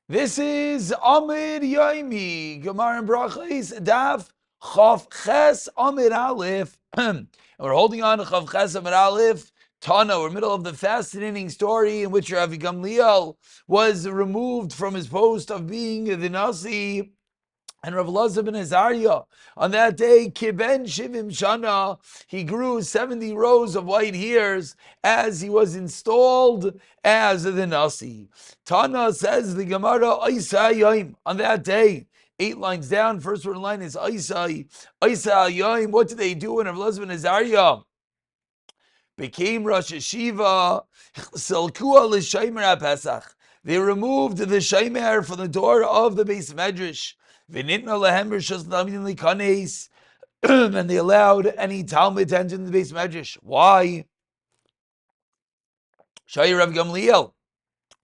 This is Amud Yomi, Gemara and Berachos, Daf Chav Ches Amud Aleph. And we're holding on to Chav Ches Amud Aleph. Tana, we're middle of the fascinating story in which Rav Gamliel was removed from his post of being the Nasi. And Rav Elazar ben Azariah, on that day, Kiben Shivim Shana, he grew 70 rows of white hairs as he was installed as the Nasi. Tana says the Gemara, Isa Yom, on that day, 8 lines down, first word in line is Isa Yom. What did they do when Rav Elazar ben Azariah became Rosh Yeshiva? Selkua l'shaymer HaPesach. They removed the shaymer from the door of the Beis Medrash. And they allowed any Talmud to enter the Beis Medrash. Why? Shai Rav Gamliel.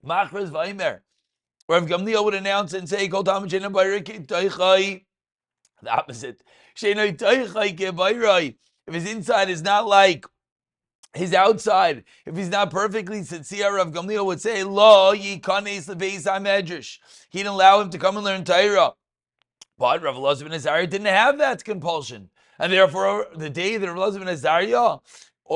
Machras Vaimer. Rav Gamliel would announce and say, Kol Talmud Sheina Bayrai Toichai. The opposite. Sheina Toichai Kebayrai. If his inside is not like his outside, if he's not perfectly sincere, Rav Gamliel would say, Lo Yikanes the Beis HaMedrash. He didn't allow him to come and learn Torah. But Rav Elazar ben Azariah didn't have that compulsion. And therefore, the day that Rav Elazar ben Azariah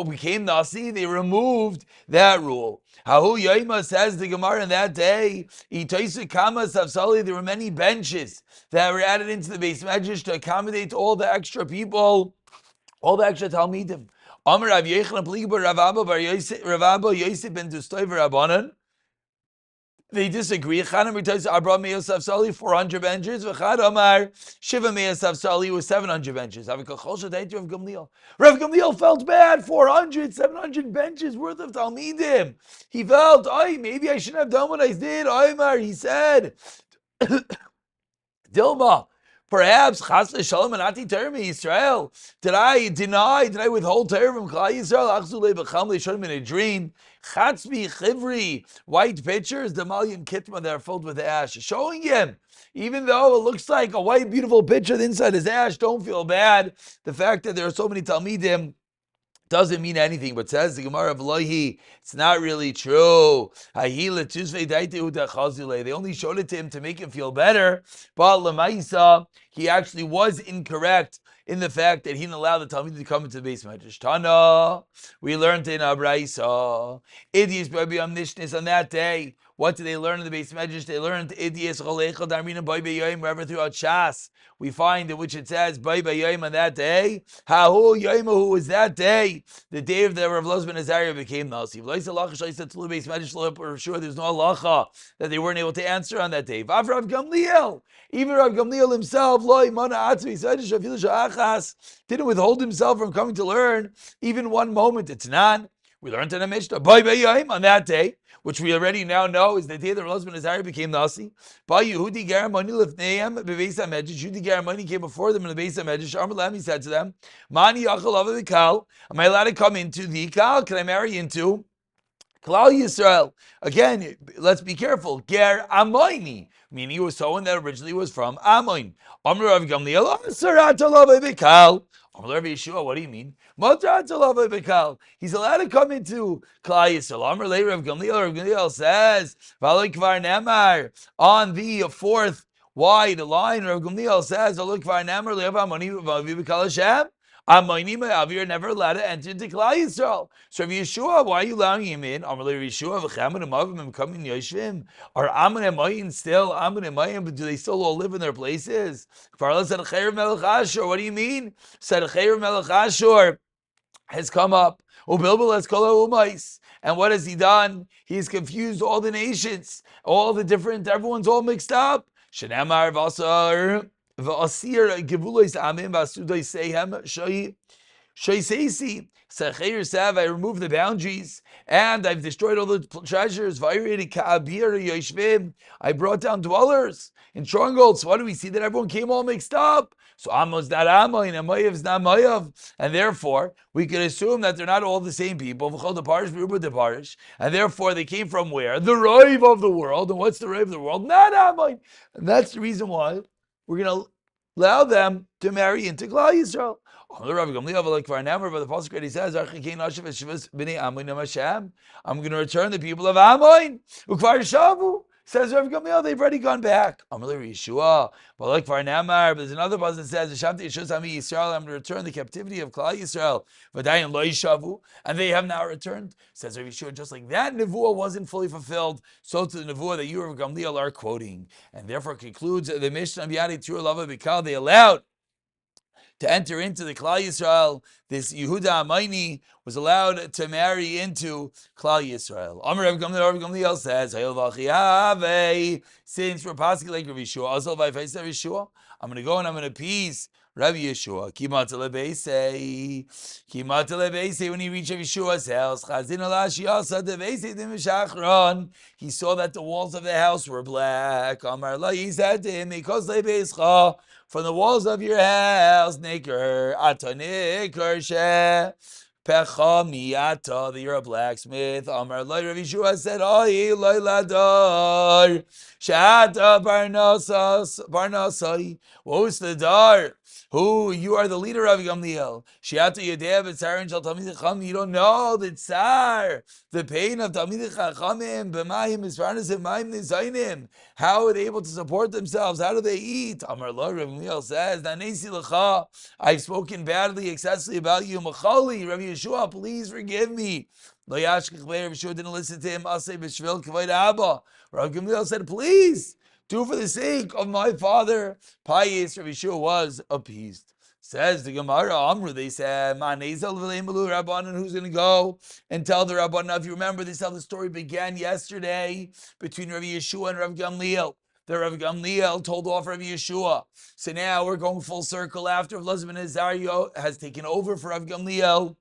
became Nasi, they removed that rule. Hahu Yoima says the Gemara in that day, there were many benches that were added into the Beis Medrash to accommodate all the extra people, all the extra Talmidim. Amar Rav Yechon Rav Abba Yosef ben Dustoy Rabbanan. They disagree. Chana Mirtais Abra Meosaf Sali 400 benches. V'chad Amar Shiva Meosaf Sali was 700 benches. Rav Gamliel felt bad. 400, 700 benches worth of Talmidim. He felt, maybe I shouldn't have done what I did. Omar, he said, Dilma. Perhaps Chas Shalom and Ati Torah Israel. Did I withhold Torah from Klal Yisrael? Achzulei b'cham leishon in a dream. Chatzbi Chivri, white pitchers, the Malian Kitma that are filled with ash, showing him, even though it looks like a white beautiful pitcher, the inside is ash. Don't feel bad. The fact that there are so many Talmidim doesn't mean anything, but says the Gemara of Lohi, it's not really true. They only showed it to him to make him feel better, but Lamaisa, he actually was incorrect in the fact that he didn't allow the Talmud to come into the Beis Medrash. Tana, we learned in Abraisa, Idias Babi Omnishness on that day. What did they learn in the Beis Medrash? They learned Idias Cholecha Darmina Boi B'Yoyim, wherever throughout Shas we find in which it says Boi B'Yoyim on that day. Hahu Yoimahu was that day, the day of the Rav Elazar ben Azariah became Nasi. For sure, there's no halacha that they weren't able to answer on that day. Rav Gamliel, even Rav Gamliel himself, didn't withhold himself from coming to learn even one moment. It's not. We learned in a Mishnah, on that day, which we already now know is the day that Rav Elazar ben Azariah became Nasi. Yehudi Garamani came before them in the Beis HaMedrash. He said to them, Mani Yachal, am I allowed to come into the Kal? Can I marry into Klal Yisrael? Again, let's be careful. Ger Amoini, meaning he was someone that originally was from Amoin. Amr Rav Gamliel, Sarat Alava Bikal. Amr Rav Yeshua, what do you mean? He's allowed to come into Klal Yisrael. Amr later Rav Gamliel says, V'aloi Kvar Nemar, on the fourth wide line, Rav Gamliel says, V'aloi Kvar Nemar, Le'av Amoni V'avi B'kal Hashem. Amonim Avi are never allowed to enter into Klal Yisrael. So Rav Yeshua, why are you allowing him in? Amr Rav Yeshua, V'chaman Amavim coming Yoshvim. Are Amon and Mayin still Amon and Mayin, but do they still all live in their places? Kfarla said Chayr Melech Ashur. What do you mean? Said Chayr Melech Ashur has come up. Ubilbil has kol umais. And what has he done? He's confused all the nations, all the different, everyone's all mixed up. Shenamar Vasar Vasir Givulois Amim Vasudai Sehem Shaisesi. Sechir Sav, I removed the boundaries and I've destroyed all the treasures. I brought down dwellers in strongholds. So what do we see? That everyone came all mixed up. So Amos not Amoy, and Amayev is not Mayav. And therefore, we could assume that they're not all the same people. And therefore, they came from where? The Rive of the world. And what's the Rive of the world? Not Amoy. And that's the reason why we're going to allow them to marry into Klal Yisrael. But the Pasuk already says, I'm going to return the people of Ammon. Says Rav Gamliel, they've already gone back. Amalei Yeshua. But like for Namar, there's another pasuk that says, "Shamti Yeshua Sami Yisrael." I'm going to return the captivity of Klal Yisrael. V'dayin lo yishavu, and they have now returned. Says Rav Yeshua, just like that nevuah wasn't fully fulfilled, so to the nevuah that you, Rav Gamliel, are quoting, and therefore concludes the Mishnah of Yadi Tur Lava Bikal. They allowed to enter into the Klal Yisrael. This Yehuda Amayni was allowed to marry into Klal Yisrael. Amar Rav Gamliel says, since we're passing like Rav Yeshua, I'm going to go and I'm going to appease Rabbi Yeshua. When he reached Rabbi Yeshua's house, he saw that the walls of the house were black. He said to him, from the walls of your house, Niker, Ataniker She. Pechamiata, that you're a blacksmith. Amar Loi Rav Yeshua said, Oi Loi Ladar, Shata Barnasai. Who's the dar? Who you are the leader of Gamliel. Shata Yedeh B'Tzarin Shal Talmidei Chachamim. You don't know the tsar, the pain of Talmidei Chachamim. B'mayim Misfarnasim Mayim Nizaynim. How are they able to support themselves? How do they eat? Amar Loi Rav Gamliel says, Nanesi L'cha. I've spoken badly, excessively about you. Machali, Rabbi Yeshua, please forgive me. Lo Yashkech Rav Yeshua didn't listen to him. Asay b'shvil kavod Abba. Rabbi Gamliel said, please, do for the sake of my father. Payis, Rabbi Yeshua was appeased. Says the Gemara, Amru, they said, Ma'nezel v'leimalu Rabbanan, who's going to go and tell the Rabbanan? If you remember, this how the story began yesterday between Rabbi Yeshua and Rabbi Gamliel. The Rabbi Gamliel told off Rabbi Yeshua. So now we're going full circle after Elazar ben Azariah has taken over for Rabbi Gamliel.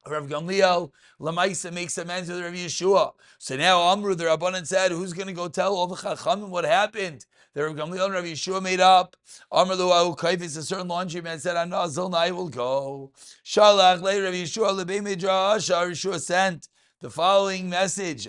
Rabbi Gamliel, Lamaisa makes amends with Rabbi Yeshua. So now Amru, the Rabbanan, said, who's going to go tell all the Chachamim what happened? The Rabbi Gamliel and Rabbi Yeshua made up. Amru Lu'ahu Kaifis, a certain laundryman said, Anazil, I will go. Shalach, later Rabbi Yeshua, Lebei Midrash, Rabbi Yeshua sent the following message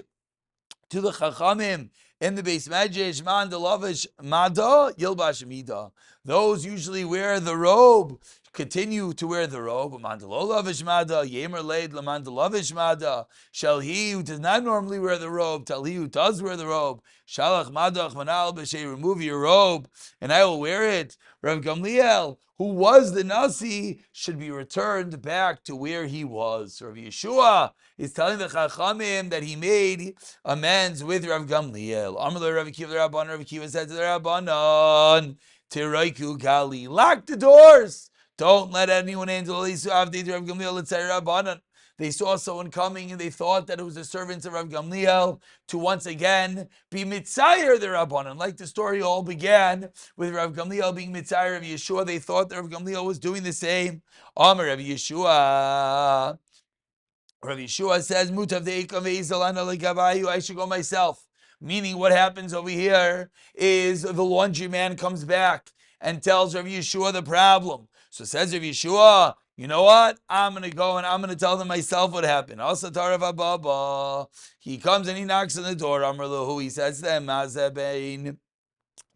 to the Chachamim in the base Medrash, Man Delavish Mada Yilbash Mida. Those usually wear the robe, continue to wear the robe. Man Delolavish Mada, Yemer Leid Laman Delavish Mada. Shall he who does not normally wear the robe tell he who does wear the robe? Shalach Madach Manal B'Shei, remove your robe and I will wear it. Rav Gamliel, who was the Nasi, should be returned back to where he was. Rav Yeshua is telling the Chachamim that he made amends with Rav Gamliel. Amar Rav Kiva the Rabbanan, Rav Kiva said to the Rabbanan, Tiraiku Gali, lock the doors. Don't let anyone in. They saw someone coming and they thought that it was the servants of Rav Gamliel to once again be mitzayer the Rabbanan. Like the story all began with Rav Gamliel being mitzayer of Yeshua, they thought that Rav Gamliel was doing the same. Amar Rav Yeshua. Rav Yeshua says, Mutav de'ekav I should go myself. Meaning what happens over here is the laundryman comes back and tells Rav Yeshua the problem. So says Rav Yeshua, you know what? I'm going to go and I'm going to tell them myself what happened. He comes and he knocks on the door. He says to them, Mazabein,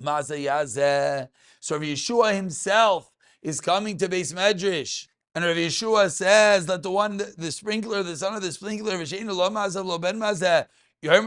Mazayazeh. So Rav Yeshua himself is coming to Beis Medrash. And Rav Yeshua says that the sprinkler, the son of the sprinkler, V'sheinu lo mazav lo ben mazeh, your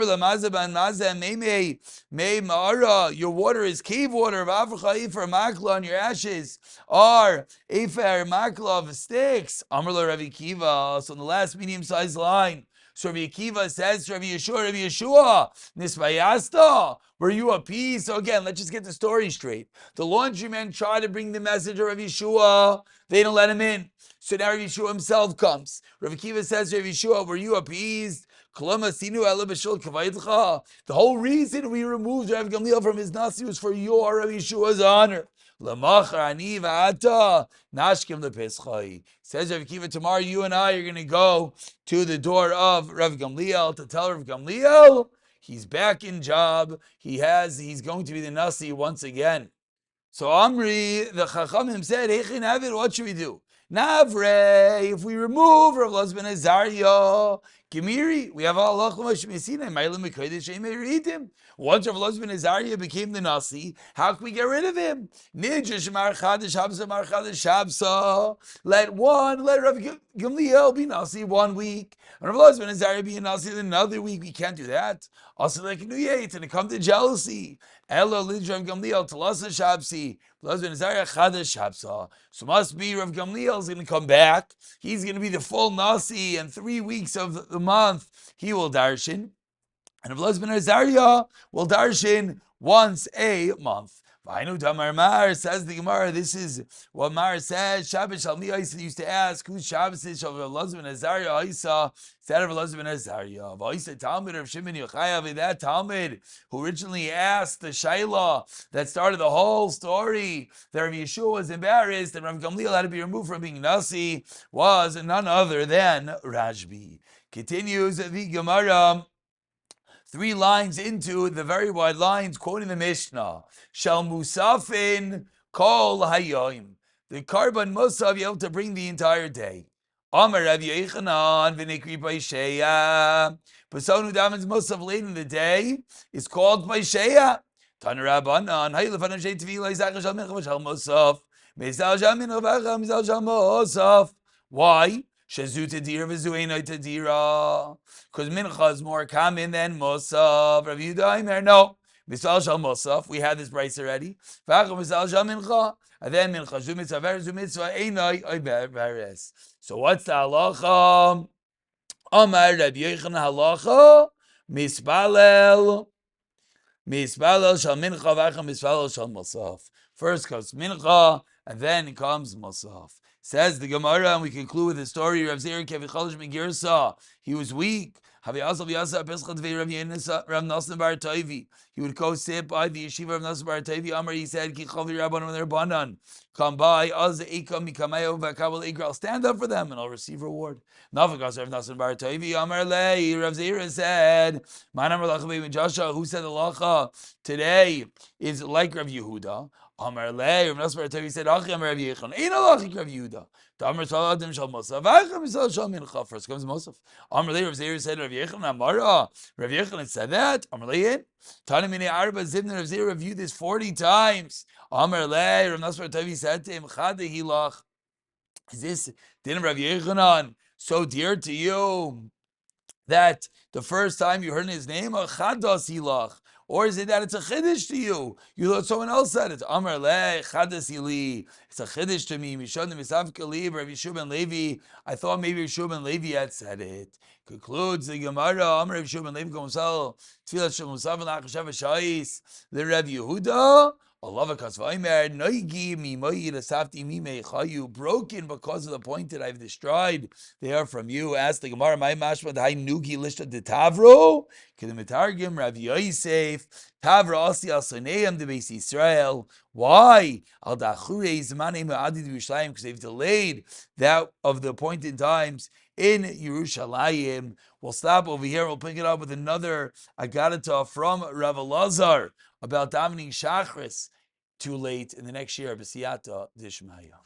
water is cave water. Makla, and your ashes are efer makla of sticks. Amr Rav Akiva. So in the last medium-sized line, so Rav Akiva says to Rav Yeshua, Nisvayasta, were you appeased? So again, let's just get the story straight. The laundryman tried to bring the message of Rav Yeshua. They don't let him in. So now Rav Yeshua himself comes. Rav Akiva says to Rav Yeshua, were you appeased? The whole reason we removed Rav Gamliel from his nasi was for your Rav Yeshua's honor. Says Rav Akiva, tomorrow you and I are going to go to the door of Rav Gamliel to tell Rav Gamliel he's back in job. He's going to be the nasi once again. So Amri, the Chachamim said, what should we do? Navre, if we remove Rav Elazar ben Azariah, Gemiri, we have Allah. Once Rav Elazar ben Azariah became the Nasi, how can we get rid of him? Let Rav Gamliel be Nasi 1 week, and Rav Elazar ben Azariah be a Nasi another week. We can't do that. Also, like New Yate, and it comes to jealousy. Elo Lid Rav Gamliel Talasa Shabsi. Rav Elazar ben Azariah Chadash Shabsa. So must be Rav Gamliel is going to come back. He's going to be the full Nasi, and 3 weeks of the month he will darshan. And Rav Elazar ben Azariah will darshan once a month. Vainu Damar Mar, says the Gemara. This is what Mar says. Shabbos Shalmi Isa used to ask, whose Shabbos is Rav Elazar ben Azariah Isa? Instead of Rav Elazar ben Azariah. V'Isa Talmud of Shimon Yochayav, that Talmud who originally asked the Shaila that started the whole story that Rav Yeshua was embarrassed and Rav Gamliel had to be removed from being Nasi was none other than Rashbi. Continues the Gemara. 3 lines into the very wide lines, quoting the Mishnah. Shal Musafin Kol Hayoim. The Karban Musaf, you have to bring the entire day. Amar Rav Yechanan v'nikri Paisheya. Person who davens Musaf late in the day is called Paisheya. Tana Rabbanan, Hay lefanan shei tefila yizach shal mincha v'shal Musaf. Mezal shal mincha v'acham mezal shal Musaf. Why? Shezu tadira v'zu einoi tadira. Because mincha is more common than Musaf. Rav Yehuda, no. Misal shal Musaf, we had this price already. V'acham misal shal mincha. And then mincha zu mitzvah einoi oy beres. So what's the halacha? Amar Rabbi Yochanan halacha misbalel shal mincha v'acham misbalel shal Musaf. First comes mincha, and then comes Musaf. Says the Gemara, and we conclude with the story of Rav Zera Kevichalish Megirsa. He was weak. He would go sit by the yeshiva of Nasr Bar Tovi. Amar, he said, come by, I'll stand up for them and I'll receive reward. Navagas of Nasr Bar Tovi. Amar Lei, Rav Zera said, who said the lacha today is like Rav Yehuda? Amar Lei, Rav Nasr Bar Tovi said, Achi Amar Rav Yechon, Ein alachik Rav Yehuda. Amar Saladim Shal Musaf, Acham Yisrael Shal Mincha. First comes Musaf. Amar Lei, Rav Zera said, Rav Yechon Amara. Rav Yechon said that. Amar Lei, Tani Minei Arba Zivna. Rav Zera reviewed this 40 times. Amar Lei, Rav Nasr Bar Tovi said to him, Chade Hilach. Is this didn't Rav Yechonan so dear to you that the first time you heard his name, or chadas hilach, or is it that it's a chiddush to you? You thought someone else said it. Amar le chadas hili. It's a chiddush to me. Mishanim misav kalib Rav Yeshua ben Levi. I thought maybe Yeshua ben Levi had said it. Concludes the Gemara. Amar Rav Yeshua ben Levi komsal tfilas shel musav nachashav shais the Rav Yehuda. Broken because of the point that I've destroyed. They are from you. Ask the Gemara, my mashma the nugi lishta de tavro. Kedemetargim Rav Yosef Tavra asi al soneim de Beis Yisrael. Why? Al dachure zmanim adid Yerushalayim, because they've delayed that of the appointed times in Yerushalayim. We'll stop over here. We'll pick it up with another agadata from Rav Elazar about davening Shachris too late in the next year of B'siyata Dishmaya.